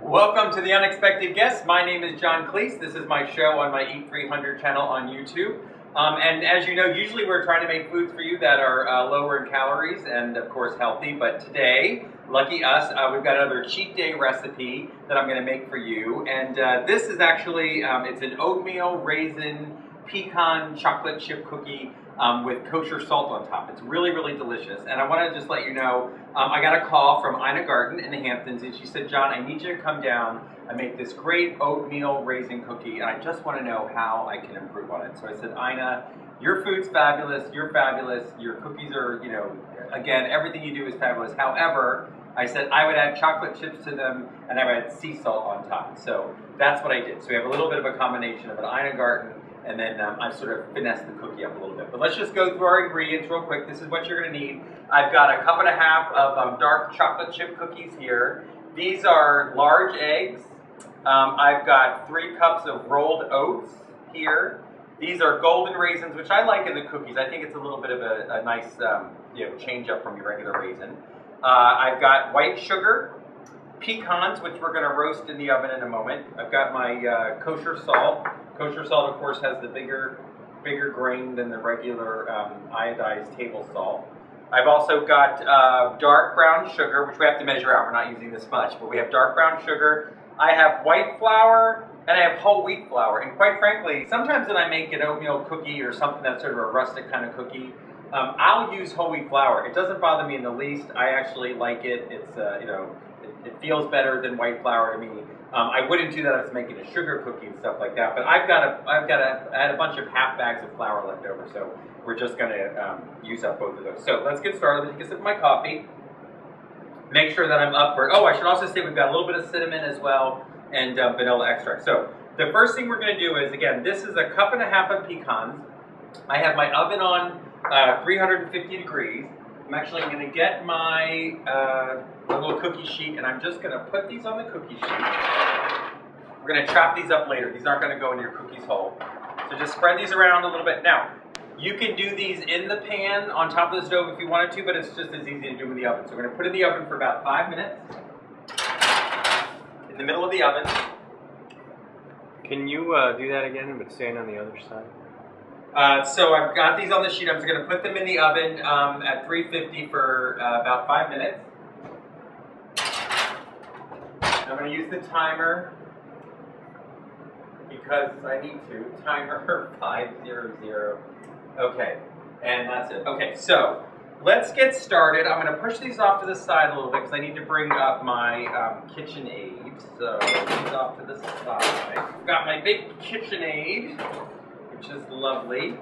Welcome to The Unexpected Guest. My name is John Clese. This is my show on my Eat 300 channel on YouTube. And as you know, usually we're trying to make foods for you that are lower in calories and of course healthy. But today, lucky us, we've got another cheat day recipe that I'm going to make for you. And this is actually, it's an oatmeal raisin pecan chocolate chip cookie with kosher salt on top. It's really, really delicious. And I want to just let you know, I got a call from Ina Garten in the Hamptons, and she said, John, I need you to come down. I make this great oatmeal raisin cookie, and I just want to know how I can improve on it. So I said, Ina, your food's fabulous. You're fabulous. Your cookies are, you know, again, everything you do is fabulous. However, I said I would add chocolate chips to them, and I would add sea salt on top. So that's what I did. So we have a little bit of a combination of an Ina Garten, and then I sort of finessed the cookie up a little bit. But let's just go through our ingredients real quick. This is what you're going to need. I've got a cup and a half of dark chocolate chip cookies here. These are large eggs. I've got 3 cups of rolled oats here. These are golden raisins, which I like in the cookies. I think it's a little bit of a nice change up from your regular raisin. I've got white sugar, pecans, which we're going to roast in the oven in a moment. I've got my kosher salt. Kosher salt, of course, has the bigger grain than the regular iodized table salt. I've also got dark brown sugar, which we have to measure out. We're not using this much, but we have dark brown sugar. I have white flour, and I have whole wheat flour. And quite frankly, sometimes when I make an oatmeal cookie or something that's sort of a rustic kind of cookie, I'll use whole wheat flour. It doesn't bother me in the least. I actually like it. It's it feels better than white flour to me. I wouldn't do that if I was making a sugar cookie and stuff like that. But I had a bunch of half bags of flour left over, so we're just going to use up both of those. So let's get started. Let me take a sip of my coffee. Make sure that I'm up for. Oh, I should also say we've got a little bit of cinnamon as well and vanilla extract. So the first thing we're going to do is, again, this is a cup and a half of pecans. I have my oven on 350 degrees. I'm actually going to get my little cookie sheet, and I'm just going to put these on the cookie sheet. We're going to chop these up later. These aren't going to go into your cookies whole. So just spread these around a little bit. Now, you can do these in the pan on top of the stove if you wanted to, but it's just as easy to do in the oven. So we're going to put it in the oven for about 5 minutes. In the middle of the oven. Can you do that again, but stand on the other side? So I've got these on the sheet. I'm just going to put them in the oven at 350 for about 5 minutes. I'm going to use the timer because I need to. Timer 500. Okay, and that's it. Okay, so let's get started. I'm going to push these off to the side a little bit because I need to bring up my KitchenAid. So these off to the side. I've got my big KitchenAid, which is lovely.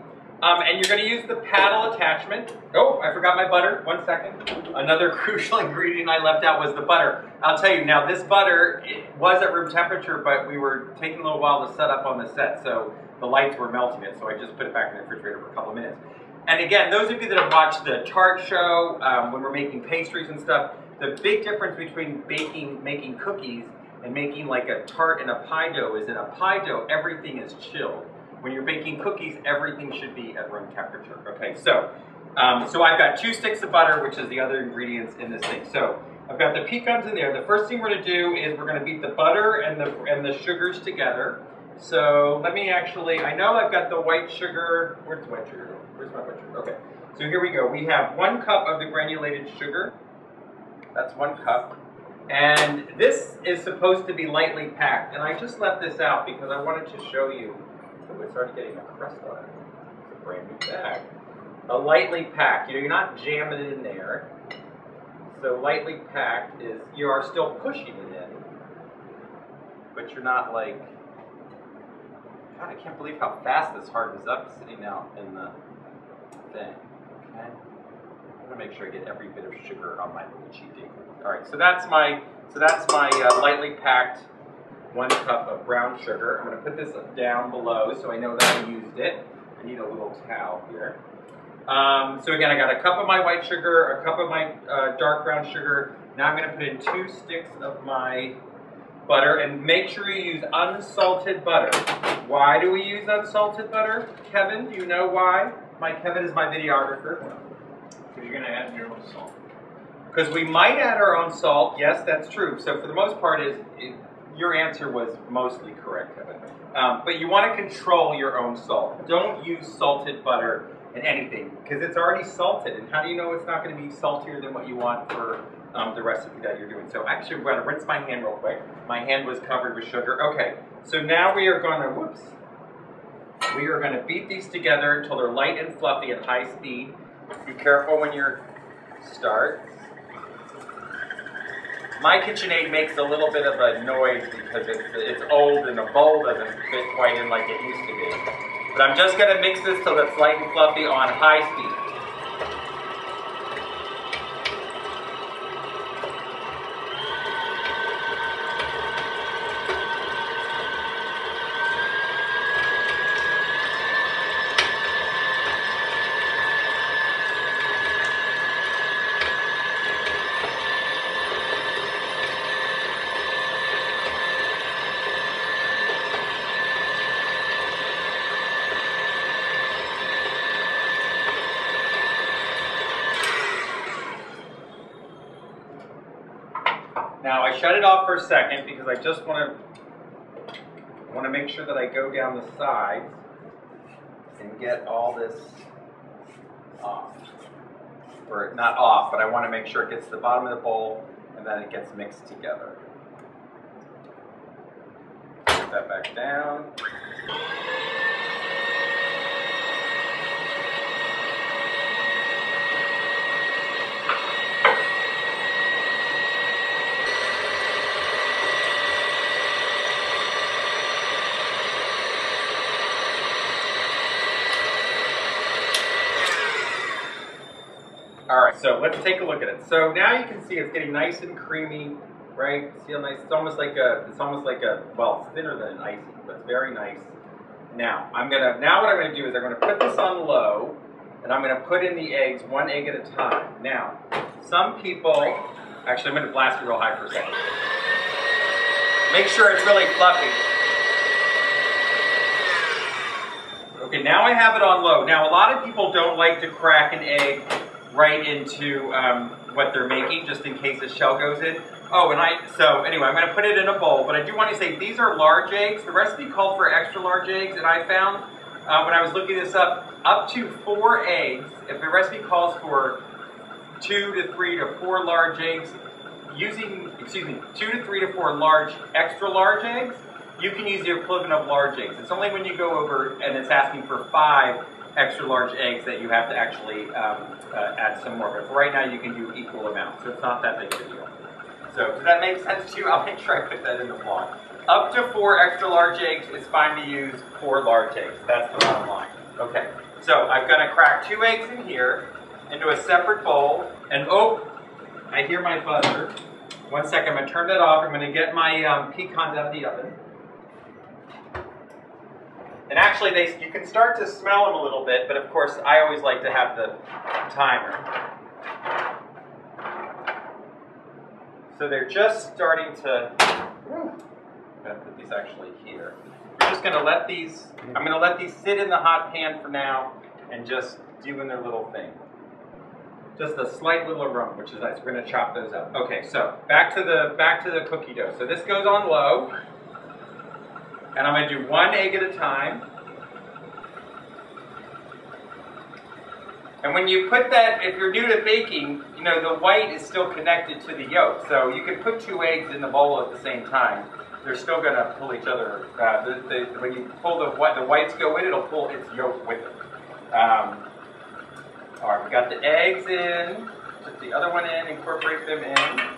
And you're going to use the paddle attachment. Oh, I forgot my butter. 1 second. Another crucial ingredient I left out was the butter. I'll tell you, now this butter, it was at room temperature, but we were taking a little while to set up on the set, so the lights were melting it, so I just put it back in the refrigerator for a couple of minutes. And again, those of you that have watched the tart show, when we're making pastries and stuff, the big difference between making cookies and making like a tart and a pie dough is in a pie dough, everything is chilled. When you're baking cookies, everything should be at room temperature. Okay, so I've got 2 sticks of butter, which is the other ingredients in this thing. So I've got the pecans in there. The first thing we're going to do is we're going to beat the butter and the sugars together. So let me actually, I know I've got the white sugar. Where's the white sugar? Where's my white sugar? Okay, so here we go. We have 1 cup of the granulated sugar. That's 1 cup. And this is supposed to be lightly packed. And I just left this out because I wanted to show you. Oh, it started getting a crust on it. It's a brand new bag. A lightly packed, you're not jamming it in there. So lightly packed is, you are still pushing it in, but you're not like, God, I can't believe how fast this hardens up sitting out in the thing. Okay, I'm gonna make sure I get every bit of sugar on my little cheat day. All right, so that's my lightly packed 1 cup of brown sugar. I'm going to put this down below so I know that I used it. I need a little towel here. So again, I got a cup of my white sugar, a cup of my dark brown sugar. Now I'm going to put in 2 sticks of my butter, and make sure you use unsalted butter. Why do we use unsalted butter? Kevin, do you know why? Kevin is my videographer. Because you're going to add your own salt. Because we might add our own salt. Yes, that's true. So for the most part, your answer was mostly correct, Kevin. But you want to control your own salt. Don't use salted butter in anything because it's already salted. And how do you know it's not going to be saltier than what you want for the recipe that you're doing? So actually, we're going to rinse my hand real quick. My hand was covered with sugar. Okay, so now we are going to, we are going to beat these together until they're light and fluffy at high speed. Be careful when you start. My KitchenAid makes a little bit of a noise because it's old and the bowl doesn't fit quite in like it used to be. But I'm just going to mix this till it's light and fluffy on high speed. Now I shut it off for a second because I just want to make sure that I go down the sides and get all this off. Or not off, but I want to make sure it gets to the bottom of the bowl and then it gets mixed together. Put that back down. Alright, so let's take a look at it. So now you can see it's getting nice and creamy, right? See how nice, it's almost like a, well, it's thinner than an icing, but it's very nice. Now what I'm gonna do is I'm gonna put this on low, and I'm gonna put in the eggs, one egg at a time. Now, some people, actually I'm gonna blast it real high for a second. Make sure it's really fluffy. Okay, now I have it on low. Now a lot of people don't like to crack an egg right into what they're making, just in case the shell goes in. Oh, so anyway, I'm going to put it in a bowl, but I do want to say these are large eggs. The recipe called for extra large eggs, and I found when I was looking this up to 4 eggs. If the recipe calls for 2 to 3 to 4 large eggs, 2 to 3 to 4 large, extra large eggs, you can use the equivalent of large eggs. It's only when you go over and it's asking for 5 extra large eggs that you have to actually add some more. But for right now, you can do equal amounts, so it's not that big of a deal. So does that make sense to you? I'll make sure I put that in the vlog. Up to 4 extra large eggs, it's fine to use 4 large eggs. That's the bottom line. Okay, so I'm going to crack 2 eggs in here into a separate bowl. And oh, I hear my buzzer. One second, I'm going to turn that off. I'm going to get my pecans out of the oven. And actually, you can start to smell them a little bit, but of course, I always like to have the timer. So they're just starting to, I'm going to put these actually here. I'm just going to let these, I'm going to let these sit in the hot pan for now and just doing their little thing. Just a slight little aroma, which is nice. We're going to chop those up. Okay, so back to the cookie dough. So this goes on low. And I'm going to do 1 egg at a time. And when you put that, if you're new to baking, you know, the white is still connected to the yolk. So you can put 2 eggs in the bowl at the same time. They're still going to pull each other. When you pull the whites go in, it'll pull its yolk with it. All right, we got the eggs in. Put the other one in, incorporate them in.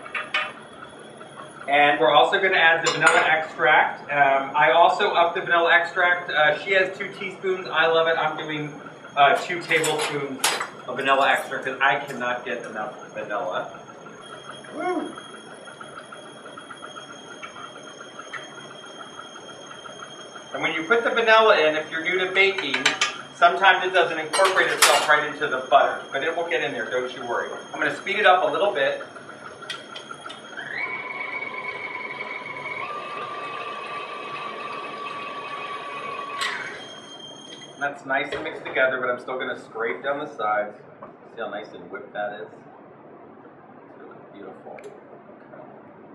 And we're also going to add the vanilla extract. I also up the vanilla extract. She has 2 teaspoons. I love it. I'm doing 2 tablespoons of vanilla extract because I cannot get enough vanilla. Woo. And when you put the vanilla in, if you're new to baking, sometimes it doesn't incorporate itself right into the butter, but it will get in there, don't you worry. I'm going to speed it up a little bit. And that's nice and mixed together, but I'm still going to scrape down the sides. See how nice and whipped that is? It's really beautiful.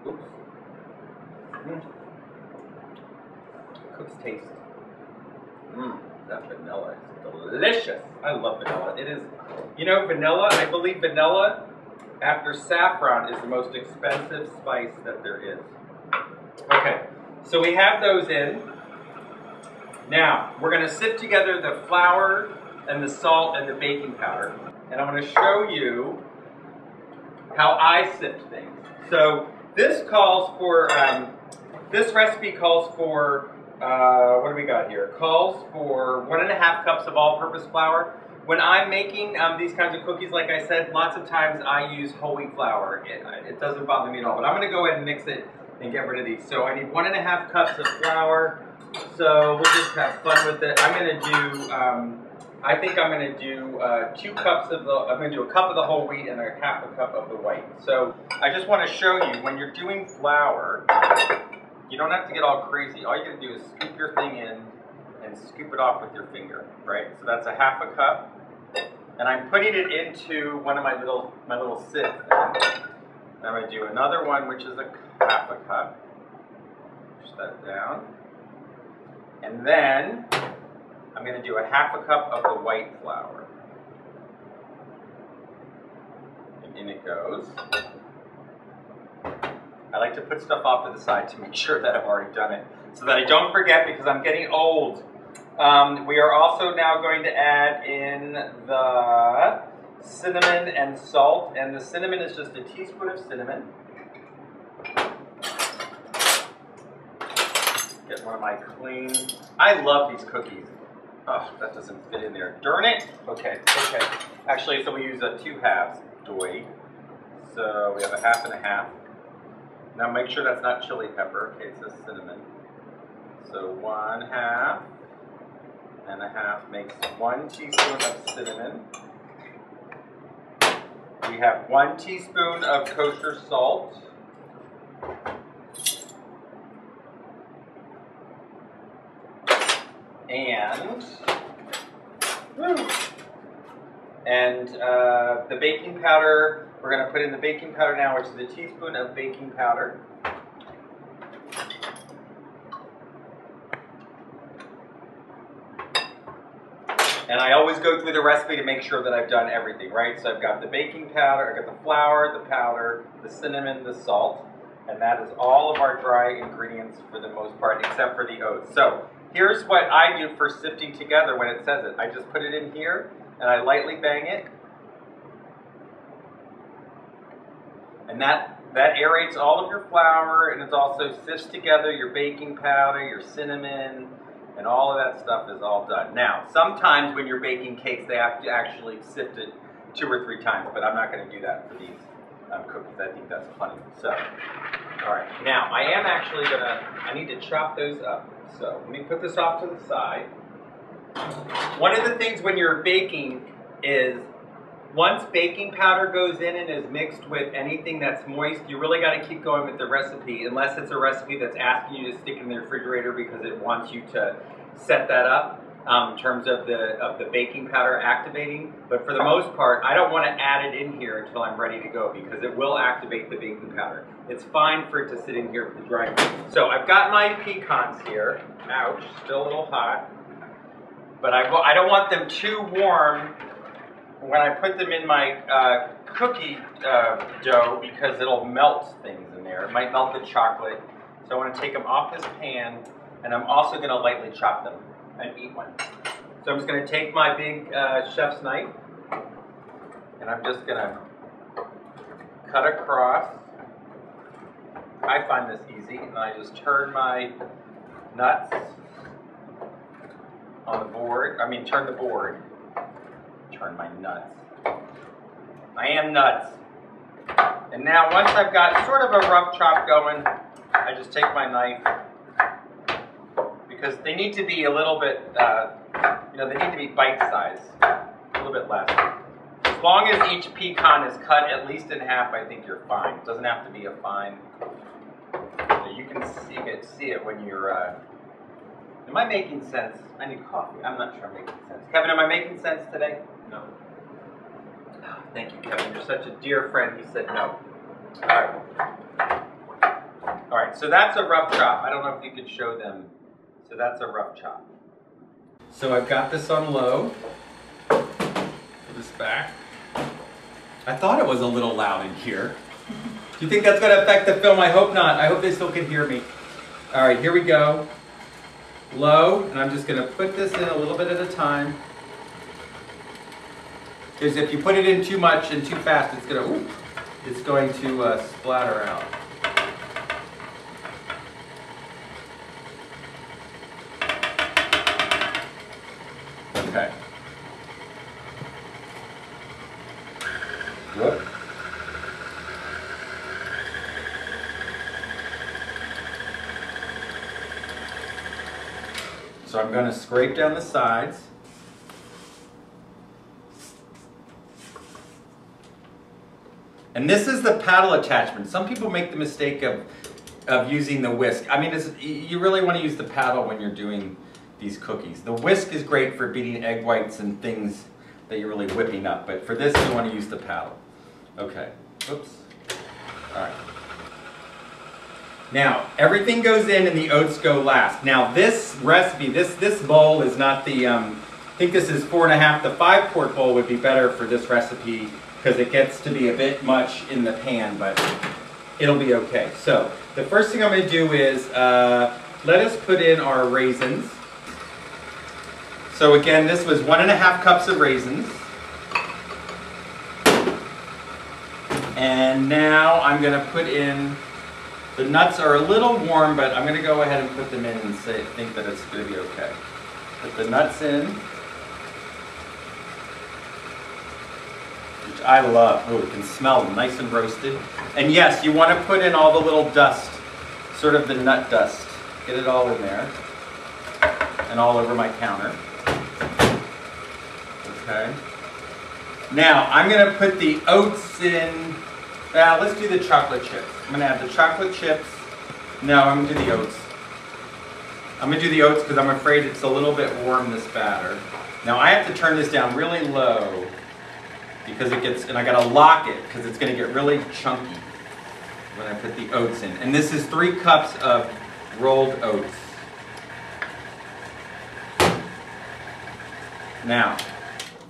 Okay. Oops. cookies taste. That vanilla is delicious. I love vanilla. It is, you know, vanilla, I believe vanilla after saffron is the most expensive spice that there is. Okay, so we have those in. Now, we're going to sift together the flour and the salt and the baking powder. And I'm going to show you how I sift things. So this calls for, this recipe calls for, what do we got here? Calls for 1.5 cups of all-purpose flour. When I'm making these kinds of cookies, like I said, lots of times I use whole wheat flour. It doesn't bother me at all, but I'm going to go ahead and mix it and get rid of these. So I need 1.5 cups of flour. So we'll just have fun with it. I'm going to do, I think I'm going to do 2 cups of the, I'm going to do a cup of the whole wheat and a half a cup of the white. So I just want to show you, when you're doing flour, you don't have to get all crazy. All you got to do is scoop your thing in and scoop it off with your finger, right? So that's a half a cup. And I'm putting it into one of my little sieves. And I'm going to do another one, which is a half a cup. Push that down. And then I'm going to do a half a cup of the white flour. And in it goes. I like to put stuff off to the side to make sure that I've already done it, so that I don't forget, because I'm getting old. We are also now going to add in the cinnamon and salt, and the cinnamon is just a teaspoon of cinnamon. Get one of my clean, I love these cookies. Oh, that doesn't fit in there. Darn it. Okay. Actually, so we use 2 halves, doy. So we have a half and a half. Now make sure that's not chili pepper. Okay, it says cinnamon. So 1/2 and a half makes 1 teaspoon of cinnamon. We have 1 teaspoon of kosher salt. And the baking powder, we're going to put in the baking powder now, which is a teaspoon of baking powder. And I always go through the recipe to make sure that I've done everything, right? So I've got the baking powder, I've got the flour, the powder, the cinnamon, the salt, and that is all of our dry ingredients for the most part, except for the oats. So here's what I do for sifting together when it says it. I just put it in here, and I lightly bang it. And that aerates all of your flour, and it also sifts together your baking powder, your cinnamon, and all of that stuff is all done. Now, sometimes when you're baking cakes, they have to actually sift it 2 or 3 times, but I'm not going to do that for these cookies. I think that's funny. So, all right. Now, I am actually going to, I need to chop those up. So, let me put this off to the side. One of the things when you're baking is, once baking powder goes in and is mixed with anything that's moist, you really got to keep going with the recipe, unless it's a recipe that's asking you to stick in the refrigerator because it wants you to set that up in terms of the baking powder activating. But for the most part, I don't want to add it in here until I'm ready to go, because it will activate the baking powder. It's fine for it to sit in here for the drying. So I've got my pecans here. Ouch, still a little hot. But I don't want them too warm when I put them in my cookie dough, because it'll melt things in there. It might melt the chocolate. So I want to take them off this pan, and I'm also going to lightly chop them and eat one. So I'm just going to take my big chef's knife, and I'm just going to cut across. I find this easy, and I just turn my nuts on the board. I mean, turn the board. Turn my nuts. I am nuts. And now, once I've got sort of a rough chop going, I just take my knife, because they need to be a little bit, they need to be bite-sized, a little bit less. As long as each pecan is cut at least in half, I think you're fine. It doesn't have to be a fine. You can see it when you're. Am I making sense? I need coffee. I'm not sure I'm making sense. Kevin, am I making sense today? No. Oh, thank you, Kevin. You're such a dear friend. He said no. All right, so that's a rough chop. I don't know if you could show them So that's a rough chop. So I've got this on low. Put this back. I thought it was a little loud in here. Do you think that's going to affect the film? I hope not. I hope they still can hear me. All right, here we go. Low, and I'm just going to put this in a little bit at a time. Because if you put it in too much and too fast, it's going to splatter out. Okay. Whoop. So I'm going to scrape down the sides. And this is the paddle attachment. Some people make the mistake of using the whisk. I mean, you really want to use the paddle when you're doing these cookies. The whisk is great for beating egg whites and things that you're really whipping up, but for this you want to use the paddle. Okay, oops. All right. Now, everything goes in and the oats go last. Now this recipe, this bowl is not the, I think this is 4.5. The 5-quart bowl would be better for this recipe because it gets to be a bit much in the pan, but it'll be okay. So, the first thing I'm going to do is, let us put in our raisins. So again, this was 1.5 cups of raisins. And now I'm going to put in, the nuts are a little warm, but I'm going to go ahead and put them in and think that it's going to be okay. Put the nuts in, which I love. Oh, it can smell nice and roasted. And yes, you want to put in all the little dust, sort of the nut dust. Get it all in there and all over my counter. Okay. Now, I'm going to put the oats in. Let's do the chocolate chips. I'm going to add the chocolate chips. No, I'm going to do the oats. I'm going to do the oats because I'm afraid it's a little bit warm, this batter. Now, I have to turn this down really low because it gets, and I got to lock it because it's going to get really chunky when I put the oats in. And this is 3 cups of rolled oats. Now,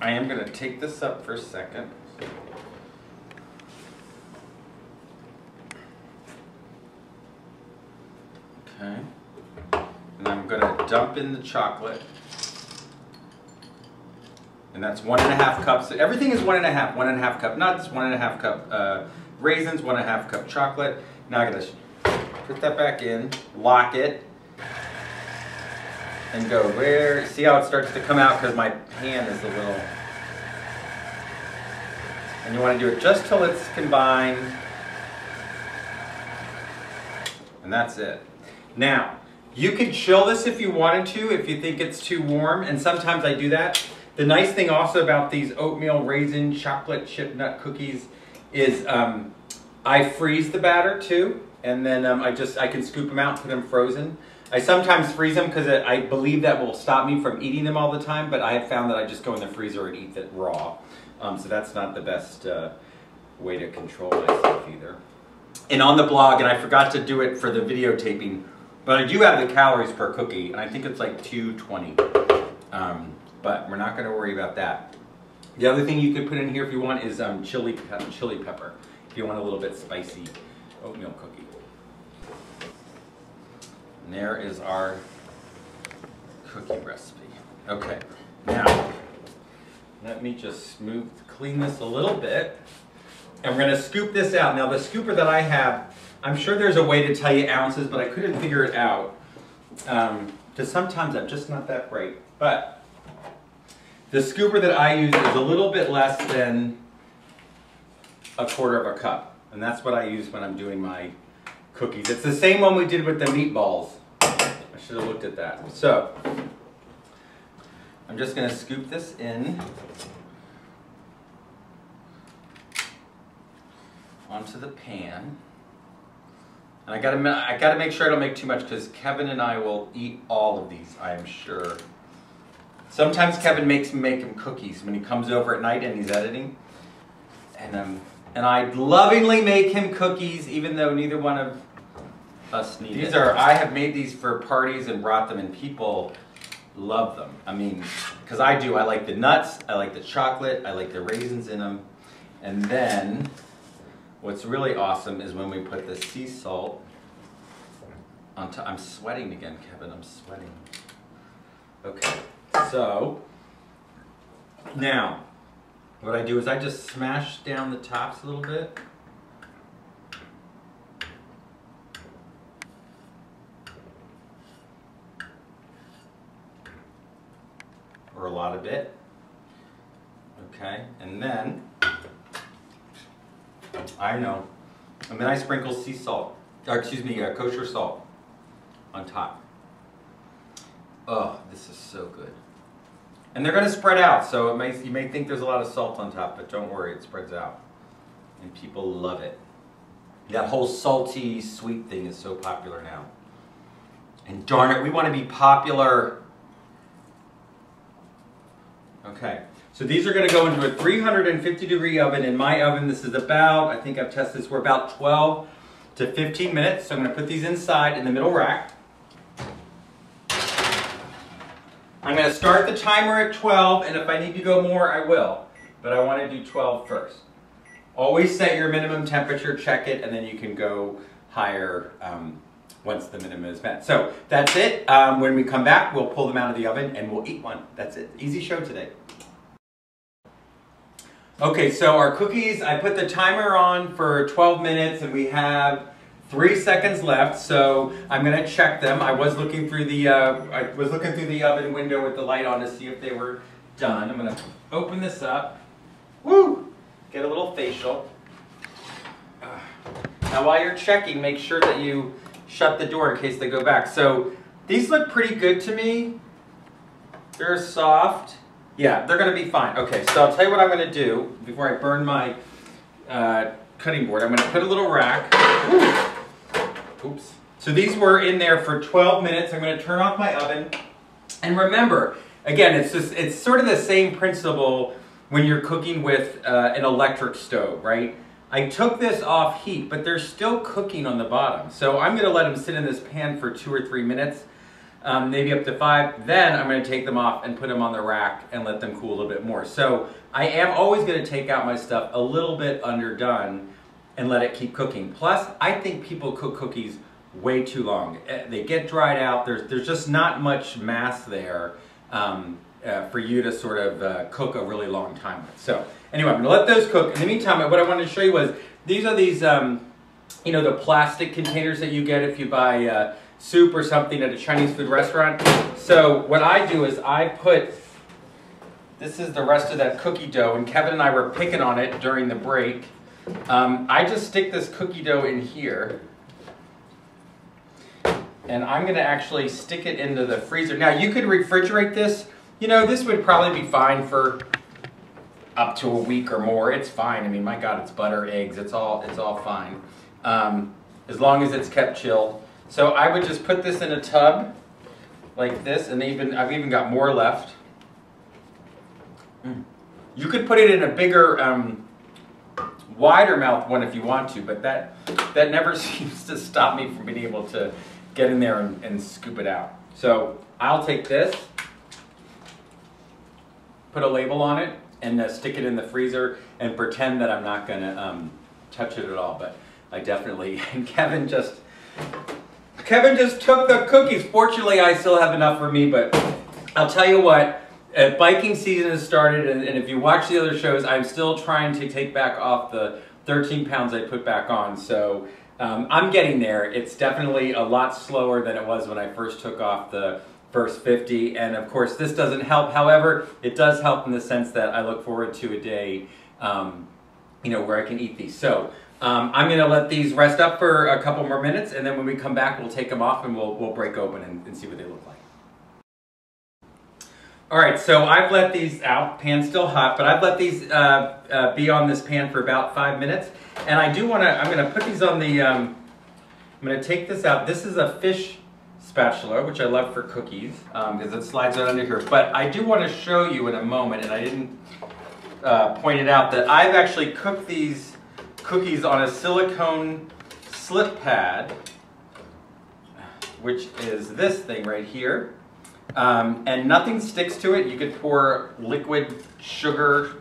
I am going to take this up for a second. Okay. And I'm going to dump in the chocolate. And that's 1.5 cups. Everything is 1.5 cup nuts, 1.5 cup raisins, 1.5 cup chocolate. Now I'm going to put that back in, lock it, and go where, see how it starts to come out because my pan is a little, and you want to do it just till it's combined, and that's it. Now, you can chill this if you wanted to, if you think it's too warm, and sometimes I do that. The nice thing also about these oatmeal raisin chocolate chip nut cookies is I freeze the batter too, and then I can scoop them out and put them frozen. I sometimes freeze them because I believe that will stop me from eating them all the time, but I have found that I just go in the freezer and eat it raw. So that's not the best way to control myself either. And on the blog, and I forgot to do it for the videotaping, but I do have the calories per cookie, and I think it's like 220. But we're not going to worry about that. The other thing you could put in here if you want is chili pepper, if you want a little bit spicy oatmeal cookie. And there is our cookie recipe. Okay, now let me just clean this a little bit. And we're going to scoop this out. Now the scooper that I have, I'm sure there's a way to tell you ounces, but I couldn't figure it out. Because sometimes I'm just not that bright. But the scooper that I use is a little bit less than 1/4 cup. And that's what I use when I'm doing my cookies. It's the same one we did with the meatballs. I should have looked at that. So, I'm just going to scoop this in onto the pan. And I gotta make sure I don't make too much because Kevin and I will eat all of these, I am sure. Sometimes Kevin makes me make him cookies when he comes over at night and he's editing. And I lovingly make him cookies, even though neither one of us need These it. are, I have made these for parties and brought them, and people love them. I mean, because I do. I like the nuts, I like the chocolate, I like the raisins in them. And then, what's really awesome is when we put the sea salt on top. I'm sweating again, Kevin, I'm sweating. Okay, so, now, what I do is I just smash down the tops a little bit. Or a lot of it. Okay, and then, and then I sprinkle sea salt, or excuse me, kosher salt on top. Oh, this is so good. And they're going to spread out, so you may think there's a lot of salt on top, but don't worry, it spreads out. And people love it. That whole salty, sweet thing is so popular now. And darn it, we want to be popular. Okay, so these are going to go into a 350-degree oven. In my oven, this is about, I think I've tested this, for about 12 to 15 minutes. So I'm going to put these inside in the middle rack. I'm going to start the timer at 12, and if I need to go more, I will. But I want to do 12 first. Always set your minimum temperature, check it, and then you can go higher once the minimum is met. So that's it. When we come back, we'll pull them out of the oven and we'll eat one. That's it. Easy show today. Okay, so our cookies, I put the timer on for 12 minutes and we have 3 seconds left. So I'm going to check them. I was looking through the oven window with the light on to see if they were done. I'm going to open this up. Woo! Get a little facial. Now while you're checking, make sure that you shut the door in case they go back. So these look pretty good to me. They're soft. Yeah, they're going to be fine. Okay, so I'll tell you what I'm going to do before I burn my cutting board. I'm going to put a little rack. Oops. So these were in there for 12 minutes. I'm going to turn off my oven. And remember, again, it's sort of the same principle when you're cooking with an electric stove, right? I took this off heat, but they're still cooking on the bottom. So I'm going to let them sit in this pan for 2 or 3 minutes, maybe up to 5. Then I'm going to take them off and put them on the rack and let them cool a little bit more. So I am always going to take out my stuff a little bit underdone and let it keep cooking. Plus, I think people cook cookies way too long. They get dried out. There's just not much mass there for you to sort of cook a really long time with. So anyway, I'm going to let those cook. In the meantime, what I wanted to show you was these are these, you know, the plastic containers that you get if you buy soup or something at a Chinese food restaurant. So what I do is I put, this is the rest of that cookie dough, and Kevin and I were picking on it during the break. I just stick this cookie dough in here, and I'm going to actually stick it into the freezer. Now you could refrigerate this. You know, this would probably be fine for up to a week or more. It's fine. I mean, my God, it's butter, eggs. It's all fine, as long as it's kept chilled. So I would just put this in a tub like this, and I've even got more left. You could put it in a bigger, wider mouth one if you want to, but that never seems to stop me from being able to get in there and scoop it out. So I'll take this, put a label on it, and stick it in the freezer and pretend that I'm not going to touch it at all. But I definitely, and Kevin just took the cookies. Fortunately, I still have enough for me, but I'll tell you what, biking season has started, and if you watch the other shows, I'm still trying to take back off the 13 pounds I put back on. So I'm getting there. It's definitely a lot slower than it was when I first took off the first 50, and of course this doesn't help. However, it does help in the sense that I look forward to a day, you know, where I can eat these. So I'm going to let these rest up for a couple more minutes, and then when we come back, we'll take them off and we'll break open and see what they look like. All right, so I've let these out. Pan's still hot, but I've let these be on this pan for about 5 minutes, and I do want to. I'm going to put these on the. I'm going to take this out. This is a fish spatula, which I love for cookies because it slides right under here. But I do want to show you in a moment, and I didn't point it out, that I've actually cooked these cookies on a silicone slip pad which is this thing right here. And nothing sticks to it. You could pour liquid sugar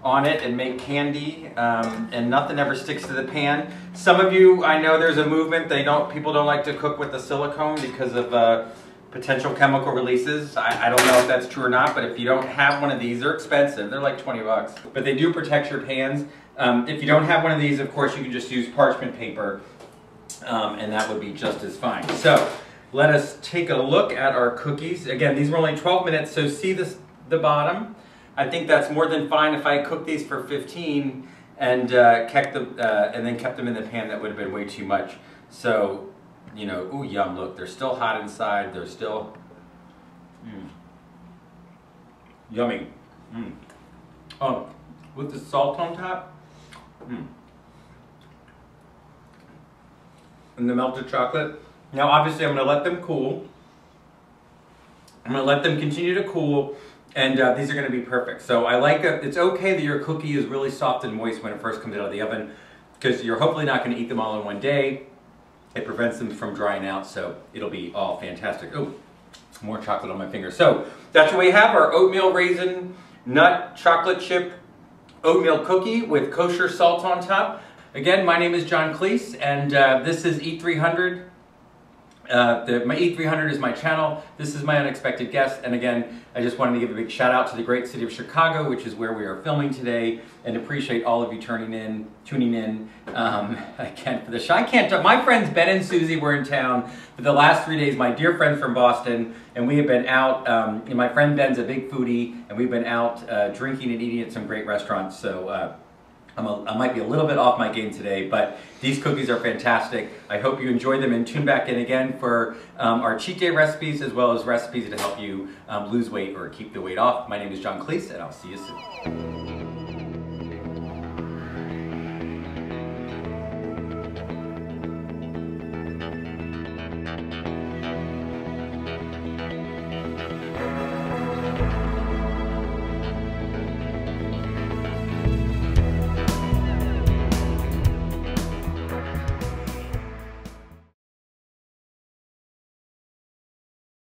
on it and make candy, and nothing ever sticks to the pan. Some of you, I know there's a movement, people don't like to cook with the silicone because of potential chemical releases. I don't know if that's true or not, but if you don't have one of these, they're expensive. They're like 20 bucks, but they do protect your pans. If you don't have one of these, of course, you can just use parchment paper, and that would be just as fine. So let us take a look at our cookies. Again, these were only 12 minutes, so see the bottom? I think that's more than fine. If I cooked these for 15 and then kept them in the pan, that would have been way too much. So, you know, ooh, yum, look, they're still hot inside. They're still yummy. Oh, with the salt on top. And the melted chocolate. Now, obviously, I'm going to let them cool. I'm going to let them continue to cool, and these are going to be perfect. So I like that. It's okay that your cookie is really soft and moist when it first comes out of the oven, because you're hopefully not going to eat them all in one day. It prevents them from drying out, so it'll be all fantastic. Oh, more chocolate on my finger. So that's what we have, our oatmeal raisin nut chocolate chip oatmeal cookie with kosher salt on top. Again, my name is John Clese, and this is Eat 300. My Eat 300 is my channel. This is my unexpected guest, and again, I just wanted to give a big shout out to the great city of Chicago, which is where we are filming today, and appreciate all of you tuning in. I can't for the show. I can't. My friends Ben and Susie were in town for the last 3 days. My dear friends from Boston, and we have been out. And my friend Ben's a big foodie, and we've been out drinking and eating at some great restaurants. So. I might be a little bit off my game today, but these cookies are fantastic. I hope you enjoy them, and tune back in again for our cheat day recipes, as well as recipes to help you lose weight or keep the weight off. My name is John Clese, and I'll see you soon.